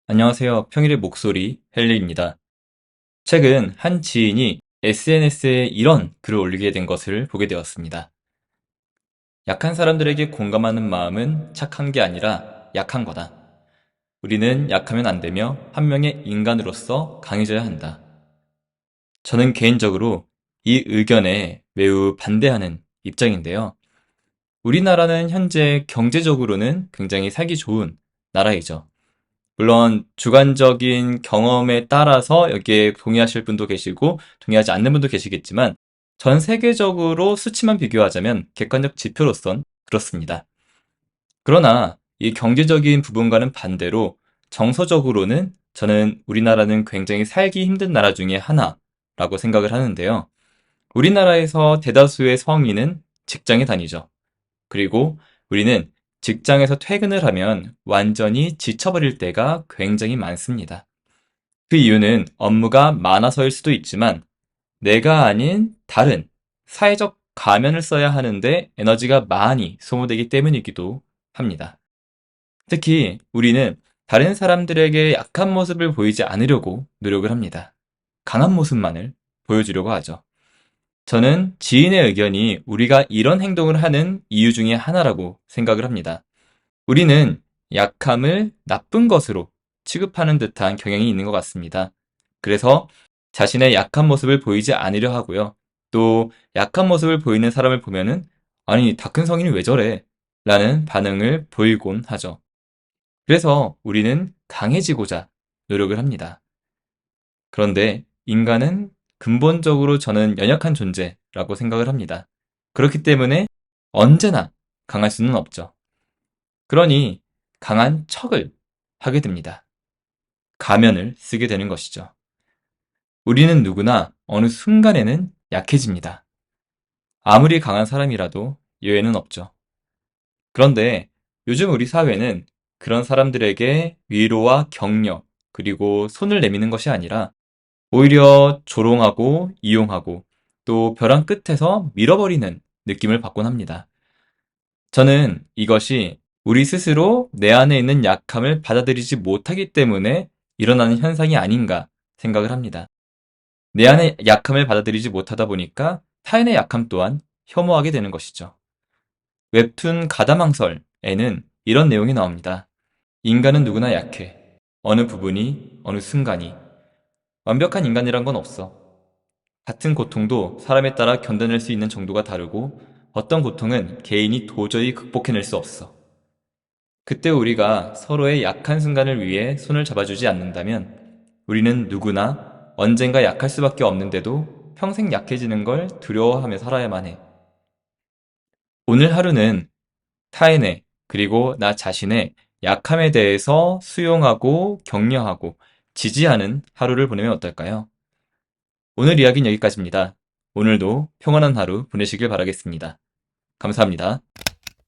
안녕하세요. 평일의 목소리 헨리입니다. 최근 한 지인이 SNS에 이런 글을 올리게 된 것을 보게 되었습니다. 약한 사람들에게 공감하는 마음은 착한 게 아니라 약한 거다. 우리는 약하면 안 되며 한 명의 인간으로서 강해져야 한다. 저는 개인적으로 이 의견에 매우 반대하는 입장인데요. 우리나라는 현재 경제적으로는 굉장히 살기 좋은 나라이죠. 물론 주관적인 경험에 따라서 여기에 동의하실 분도 계시고 동의하지 않는 분도 계시겠지만 전 세계적으로 수치만 비교하자면 객관적 지표로선 그렇습니다. 그러나 이 경제적인 부분과는 반대로 정서적으로는 저는 우리나라는 굉장히 살기 힘든 나라 중에 하나라고 생각을 하는데요. 우리나라에서 대다수의 성인은 직장에 다니죠. 그리고 우리는 직장에서 퇴근을 하면 완전히 지쳐버릴 때가 굉장히 많습니다. 그 이유는 업무가 많아서일 수도 있지만 내가 아닌 다른 사회적 가면을 써야 하는데 에너지가 많이 소모되기 때문이기도 합니다. 특히 우리는 다른 사람들에게 약한 모습을 보이지 않으려고 노력을 합니다. 강한 모습만을 보여주려고 하죠. 저는 지인의 의견이 우리가 이런 행동을 하는 이유 중에 하나라고 생각을 합니다. 우리는 약함을 나쁜 것으로 취급하는 듯한 경향이 있는 것 같습니다. 그래서 자신의 약한 모습을 보이지 않으려 하고요. 또 약한 모습을 보이는 사람을 보면은 아니, 다 큰 성인이 왜 저래? 라는 반응을 보이곤 하죠. 그래서 우리는 강해지고자 노력을 합니다. 그런데 인간은 근본적으로 저는 연약한 존재라고 생각을 합니다. 그렇기 때문에 언제나 강할 수는 없죠. 그러니 강한 척을 하게 됩니다. 가면을 쓰게 되는 것이죠. 우리는 누구나 어느 순간에는 약해집니다. 아무리 강한 사람이라도 예외는 없죠. 그런데 요즘 우리 사회는 그런 사람들에게 위로와 격려, 그리고 손을 내미는 것이 아니라 오히려 조롱하고 이용하고 또 벼랑 끝에서 밀어버리는 느낌을 받곤 합니다. 저는 이것이 우리 스스로 내 안에 있는 약함을 받아들이지 못하기 때문에 일어나는 현상이 아닌가 생각을 합니다. 내 안의 약함을 받아들이지 못하다 보니까 타인의 약함 또한 혐오하게 되는 것이죠. 웹툰 가다망설에는 이런 내용이 나옵니다. 인간은 누구나 약해. 어느 부분이, 어느 순간이. 완벽한 인간이란 건 없어. 같은 고통도 사람에 따라 견뎌낼 수 있는 정도가 다르고 어떤 고통은 개인이 도저히 극복해낼 수 없어. 그때 우리가 서로의 약한 순간을 위해 손을 잡아주지 않는다면 우리는 누구나 언젠가 약할 수밖에 없는데도 평생 약해지는 걸 두려워하며 살아야만 해. 오늘 하루는 타인의 그리고 나 자신의 약함에 대해서 수용하고 격려하고 지지하는 하루를 보내면 어떨까요? 오늘 이야기는 여기까지입니다. 오늘도 평안한 하루 보내시길 바라겠습니다. 감사합니다.